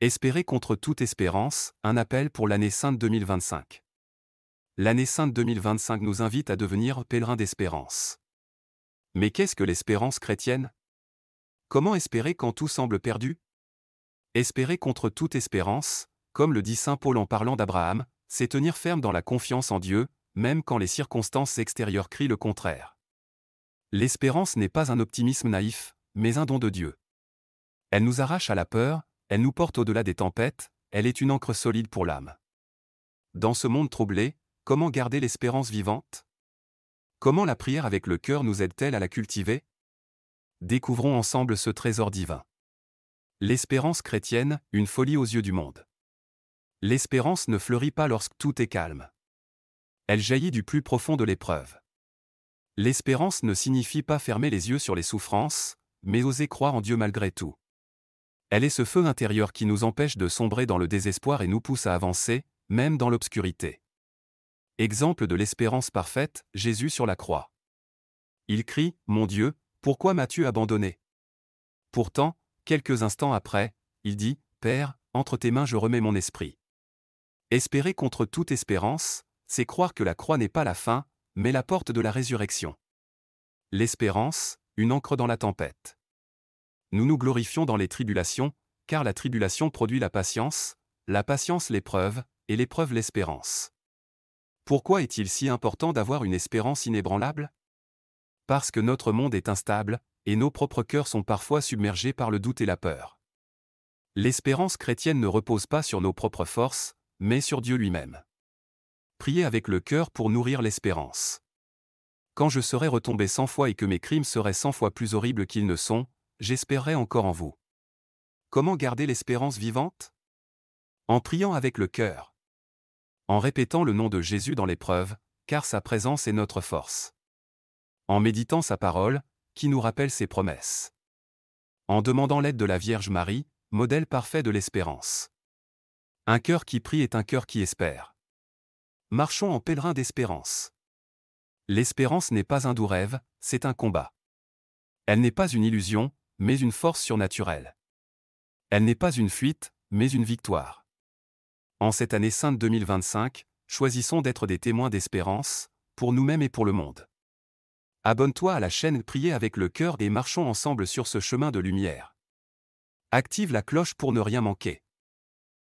Espérer contre toute espérance, un appel pour l'année sainte 2025. L'année sainte 2025 nous invite à devenir pèlerins d'espérance. Mais qu'est-ce que l'espérance chrétienne? Comment espérer quand tout semble perdu? Espérer contre toute espérance, comme le dit saint Paul en parlant d'Abraham, c'est tenir ferme dans la confiance en Dieu, même quand les circonstances extérieures crient le contraire. L'espérance n'est pas un optimisme naïf, mais un don de Dieu. Elle nous arrache à la peur, elle nous porte au-delà des tempêtes, elle est une ancre solide pour l'âme. Dans ce monde troublé, comment garder l'espérance vivante? Comment la prière avec le cœur nous aide-t-elle à la cultiver? Découvrons ensemble ce trésor divin. L'espérance chrétienne, une folie aux yeux du monde. L'espérance ne fleurit pas lorsque tout est calme. Elle jaillit du plus profond de l'épreuve. L'espérance ne signifie pas fermer les yeux sur les souffrances, mais oser croire en Dieu malgré tout. Elle est ce feu intérieur qui nous empêche de sombrer dans le désespoir et nous pousse à avancer, même dans l'obscurité. Exemple de l'espérance parfaite, Jésus sur la croix. Il crie, « Mon Dieu, pourquoi m'as-tu abandonné ?» Pourtant, quelques instants après, il dit, « Père, entre tes mains je remets mon esprit. » Espérer contre toute espérance, c'est croire que la croix n'est pas la fin, mais la porte de la résurrection. L'espérance, une ancre dans la tempête. Nous nous glorifions dans les tribulations, car la tribulation produit la patience l'épreuve, et l'épreuve l'espérance. Pourquoi est-il si important d'avoir une espérance inébranlable? Parce que notre monde est instable, et nos propres cœurs sont parfois submergés par le doute et la peur. L'espérance chrétienne ne repose pas sur nos propres forces, mais sur Dieu lui-même. Priez avec le cœur pour nourrir l'espérance. Quand je serai retombé 100 fois et que mes crimes seraient 100 fois plus horribles qu'ils ne sont, j'espérerai encore en vous. Comment garder l'espérance vivante? En priant avec le cœur. En répétant le nom de Jésus dans l'épreuve, car sa présence est notre force. En méditant sa parole, qui nous rappelle ses promesses. En demandant l'aide de la Vierge Marie, modèle parfait de l'espérance. Un cœur qui prie est un cœur qui espère. Marchons en pèlerin d'espérance. L'espérance n'est pas un doux rêve, c'est un combat. Elle n'est pas une illusion, mais une force surnaturelle. Elle n'est pas une fuite, mais une victoire. En cette année sainte 2025, choisissons d'être des témoins d'espérance, pour nous-mêmes et pour le monde. Abonne-toi à la chaîne Priez avec le cœur et marchons ensemble sur ce chemin de lumière. Active la cloche pour ne rien manquer.